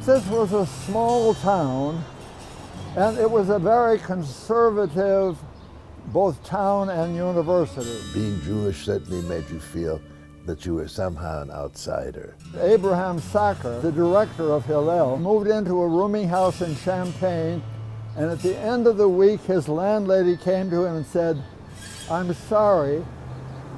This was a small town, and it was a very conservative, both town and university. Being Jewish certainly made you feel that you were somehow an outsider. Abraham Sacker, the director of Hillel, moved into a rooming house in Champaign, and at the end of the week his landlady came to him and said, "I'm sorry,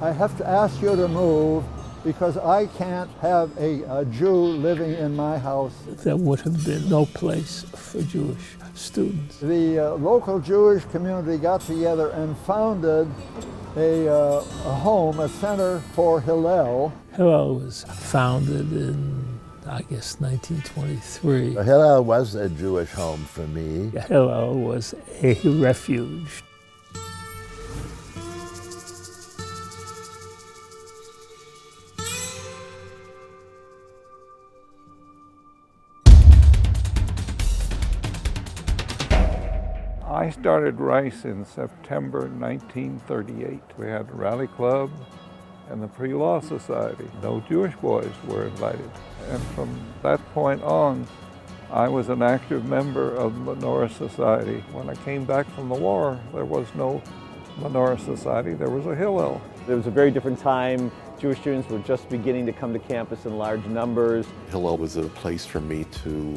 I have to ask you to move because I can't have a Jew living in my house." There would have been no place for Jewish students. The local Jewish community got together and founded a home, a center for Hillel. Hillel was founded in, I guess, 1923. Hillel was a Jewish home for me. Hillel was a refuge. I started Rice in September 1938. We had a rally club and the Pre-Law Society. No Jewish boys were invited. And from that point on, I was an active member of the Menorah Society. When I came back from the war, there was no Menorah Society, there was a Hillel. It was a very different time. Jewish students were just beginning to come to campus in large numbers. Hillel was a place for me to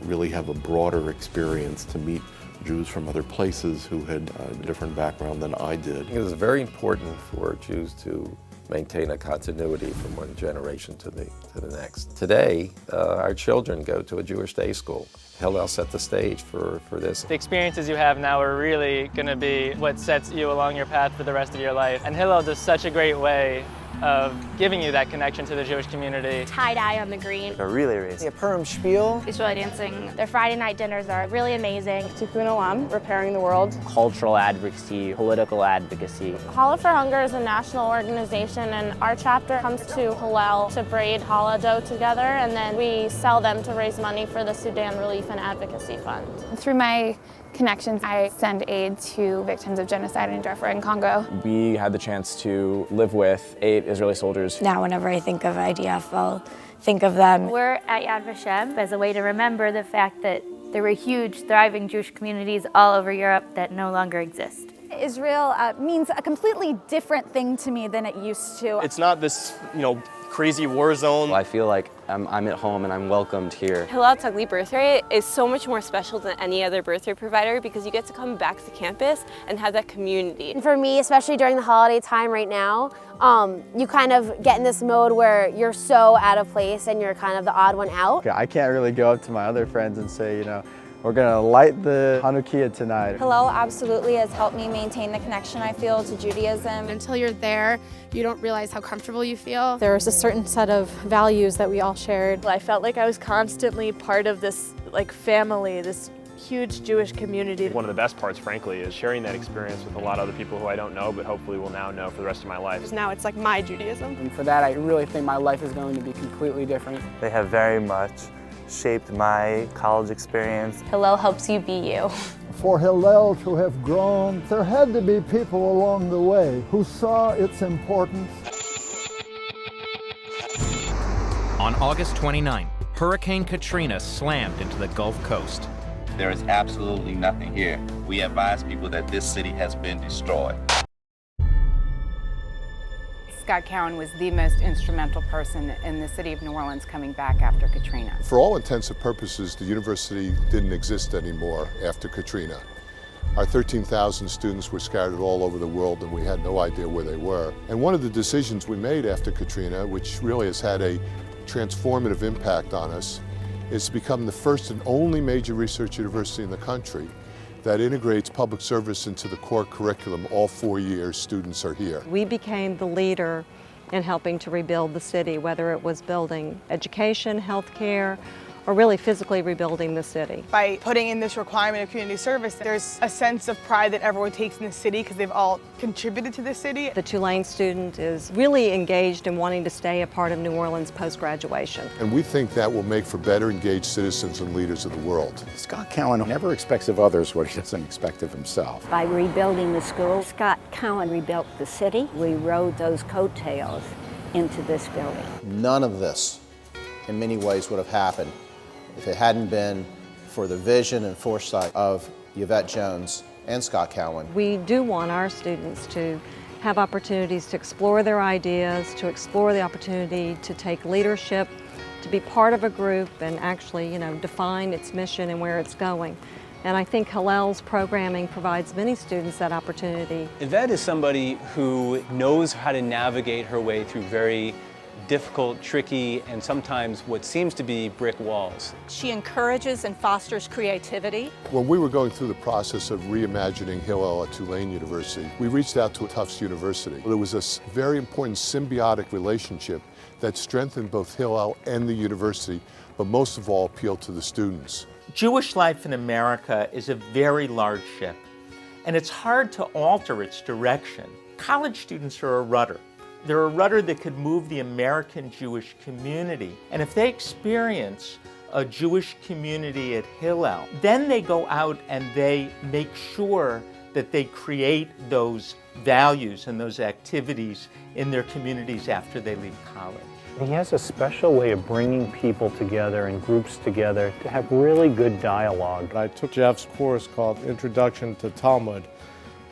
really have a broader experience, to meet Jews from other places who had a different background than I did. It was very important for Jews to maintain a continuity from one generation to the next. Today, our children go to a Jewish day school. Hillel set the stage for this. The experiences you have now are really going to be what sets you along your path for the rest of your life. And Hillel does such a great way of giving you that connection to the Jewish community. Tie-dye on the green. A relay race. The Purim spiel. Israeli dancing. Their Friday night dinners are really amazing. Tikkun Olam, repairing the world. Cultural advocacy, political advocacy. Challah for Hunger is a national organization, and our chapter comes to Hillel to braid challah dough together, and then we sell them to raise money for the Sudan Relief and Advocacy Fund. Through my connections, I send aid to victims of genocide in Darfur and Congo. We had the chance to live with 8 Israeli soldiers. Now whenever I think of IDF, I'll think of them. We're at Yad Vashem as a way to remember the fact that there were huge, thriving Jewish communities all over Europe that no longer exist. Israel means a completely different thing to me than it used to. It's not this, crazy war zone. I feel like I'm at home and I'm welcomed here. Hillel Tagli birth rate is so much more special than any other birth rate provider because you get to come back to campus and have that community. And for me, especially during the holiday time right now, you kind of get in this mode where you're so out of place and you're kind of the odd one out. I can't really go up to my other friends and say, we're gonna light the Hanukkah tonight. Hillel absolutely has helped me maintain the connection I feel to Judaism. Until you're there, you don't realize how comfortable you feel. There was a certain set of values that we all shared. I felt like I was constantly part of this family, this huge Jewish community. One of the best parts, frankly, is sharing that experience with a lot of other people who I don't know, but hopefully will now know for the rest of my life. Because now it's like my Judaism. And for that, I really think my life is going to be completely different. They have very much shaped my college experience. Hillel helps you be you. For Hillel to have grown, there had to be people along the way who saw its importance. On August 29, Hurricane Katrina slammed into the Gulf Coast. There is absolutely nothing here. We advise people that this city has been destroyed. Scott Cowan was the most instrumental person in the city of New Orleans coming back after Katrina. For all intents and purposes, the university didn't exist anymore after Katrina. Our 13,000 students were scattered all over the world and we had no idea where they were. And one of the decisions we made after Katrina, which really has had a transformative impact on us, is to become the first and only major research university in the country that integrates public service into the core curriculum. All 4 years students are here. We became the leader in helping to rebuild the city, whether it was building education, healthcare, or really physically rebuilding the city. By putting in this requirement of community service, there's a sense of pride that everyone takes in the city because they've all contributed to the city. The Tulane student is really engaged in wanting to stay a part of New Orleans post-graduation. And we think that will make for better engaged citizens and leaders of the world. Scott Cowan never expects of others what he doesn't expect of himself. By rebuilding the school, Scott Cowan rebuilt the city. We rode those coattails into this building. None of this, in many ways, would have happened If it hadn't been for the vision and foresight of Yvette Jones and Scott Cowan. We do want our students to have opportunities to explore their ideas, to explore the opportunity to take leadership, to be part of a group and actually, define its mission and where it's going. And I think Hillel's programming provides many students that opportunity. Yvette is somebody who knows how to navigate her way through very difficult, tricky, and sometimes what seems to be brick walls. She encourages and fosters creativity. When we were going through the process of reimagining Hillel at Tulane University, we reached out to Tufts University. There was a very important symbiotic relationship that strengthened both Hillel and the university, but most of all appealed to the students. Jewish life in America is a very large ship, and it's hard to alter its direction. College students are a rudder. They're a rudder that could move the American Jewish community. And if they experience a Jewish community at Hillel, then they go out and they make sure that they create those values and those activities in their communities after they leave college. He has a special way of bringing people together and groups together to have really good dialogue. I took Jeff's course called Introduction to Talmud,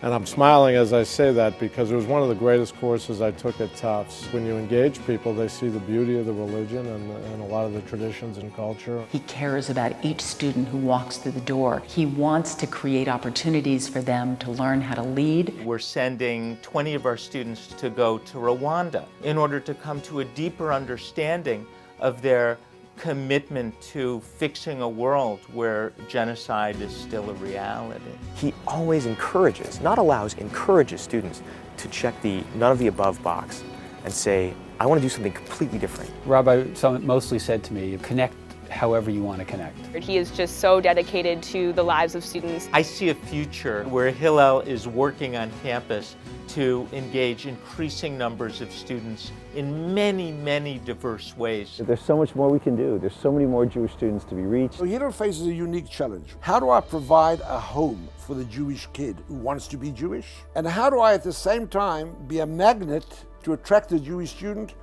and I'm smiling as I say that because it was one of the greatest courses I took at Tufts. When you engage people, they see the beauty of the religion and a lot of the traditions and culture. He cares about each student who walks through the door. He wants to create opportunities for them to learn how to lead. We're sending 20 of our students to go to Rwanda in order to come to a deeper understanding of their commitment to fixing a world where genocide is still a reality. He always encourages, not allows, encourages students to check the none of the above box and say, I want to do something completely different. Rabbi mostly said to me, connect however you want to connect. He is just so dedicated to the lives of students. I see a future where Hillel is working on campus to engage increasing numbers of students in many, many diverse ways. There's so much more we can do. There's so many more Jewish students to be reached. So Hillel faces a unique challenge. How do I provide a home for the Jewish kid who wants to be Jewish? And how do I at the same time be a magnet to attract a Jewish student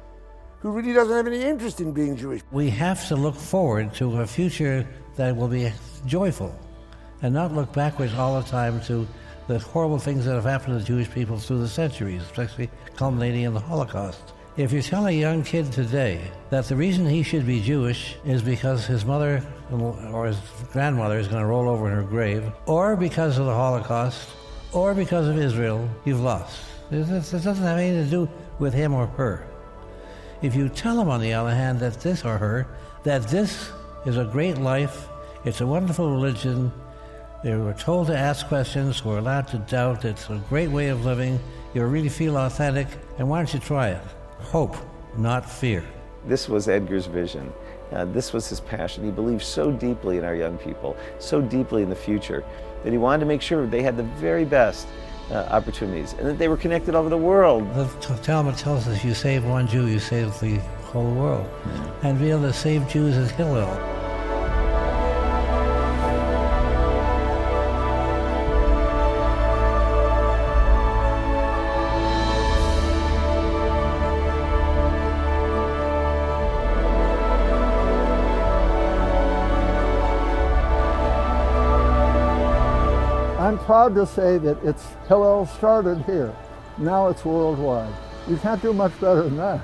who really doesn't have any interest in being Jewish? We have to look forward to a future that will be joyful and not look backwards all the time to the horrible things that have happened to the Jewish people through the centuries, especially culminating in the Holocaust. If you tell a young kid today that the reason he should be Jewish is because his mother or his grandmother is going to roll over in her grave, or because of the Holocaust, or because of Israel, you've lost. It doesn't have anything to do with him or her. If you tell him, on the other hand, that this or her, that this is a great life, it's a wonderful religion, they were told to ask questions, we're allowed to doubt, it's a great way of living, you really feel authentic, and why don't you try it? Hope, not fear. This was Edgar's vision. This was his passion. He believed so deeply in our young people, so deeply in the future, that he wanted to make sure they had the very best opportunities, and that they were connected all over the world. The Talmud tells us, you save one Jew, you save the whole world. And to be able to save Jews is Hillel. I'm proud to say that Hillel started here. Now it's worldwide. You can't do much better than that.